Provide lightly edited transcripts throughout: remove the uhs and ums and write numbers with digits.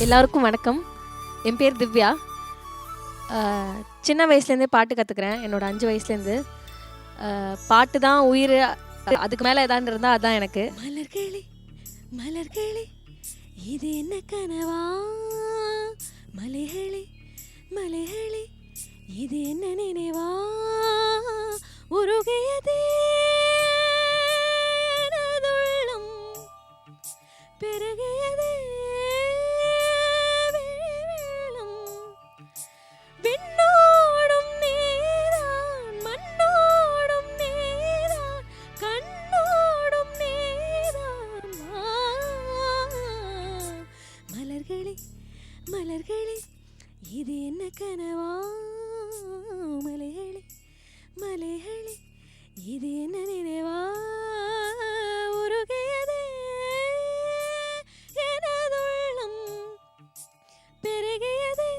எல்லாருக்கும் வணக்கம். என் பேர் திவ்யா. சின்ன வயசுலேருந்தே பாட்டு கற்றுக்கிறேன். என்னோட 5 வயசுலேருந்து. பாட்டு தான் உயிர். அதுக்கு மேலே எதாவது இருந்தால் அதுதான் எனக்கு. மலர்களே மலர்களே இது என்ன கனவா, மலைகளே மலைகளே இது என்ன நினைவா, உருகையதே எனதுள்ளம், பெருகையதே வெள்ளம், விண்ணோடும் நீதான் மண்ணோடும் நீதான் கண்ணோடும் நீதான். மலர்களே மலர்களே இது என்ன கனவா, மலைகளே மலைகளே இது என்ன நினைவா, உருகையதே எனதுள்ளம், பெருகியதே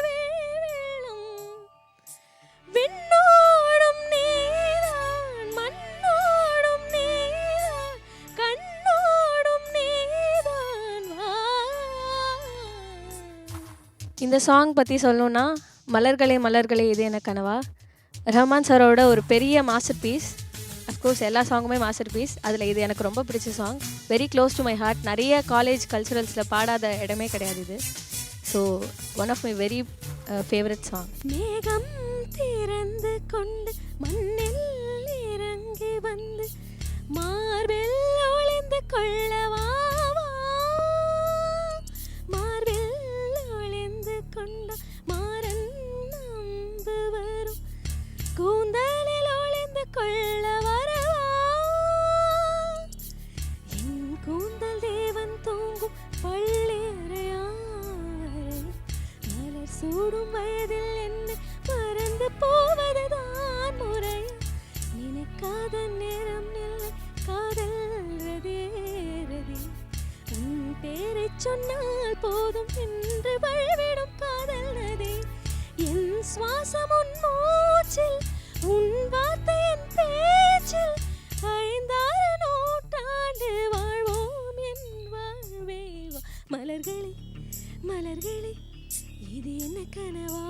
வெள்ளம், விண்ணோடும் நீதான் மண்ணோடும் நீதான் கண்ணோடும் நீதான். இந்த சாங் பற்றி சொல்லணுன்னா, மலர்களே மலர்களே இது என்ன கனவா ரஹ்மான் சாரோட ஒரு பெரிய மாஸ்டர் பீஸ். அஃப்கோர்ஸ் எல்லா சாங்குமே மாஸ்டர் பீஸ். அதில் இது எனக்கு ரொம்ப பிடிச்ச song. Very close to my heart. நிறைய காலேஜ் கல்ச்சுரல்ஸில் பாடாத இடமே கிடையாது இது. So one of my very favourite song. மேகம் திறந்து கொண்டு மண்ணில் இறங்கி வந்து மார்பில் ஒளிந்து கொள்ளவா, மார்பில் ஒளிந்து கொண்ட மாறன் நம்பு வரும், கூந்தலில் ஒளிந்து கொள்ள வரவா, என் கூந்தல் தேவன் தூங்கும் பள்ளி அறையாரை, மலர் சூடும் வயதில் என்னை மறந்து போவதுதான் முறை, நினைக்காத நேரம் இல்லை காதல் ரதே ரதே, உன் பேரை சொன்னால் போதும் என்று வழிவிடும் காதல் நதி, என் சுவாசம் உன் மூச்சில் உன் வார்த்தை என் பேச்சில், 5-6 நூற்றாண்டு வாழ்வோம் என் வாழ்வே. மலர்களே மலர்களே இது என்ன கனவா,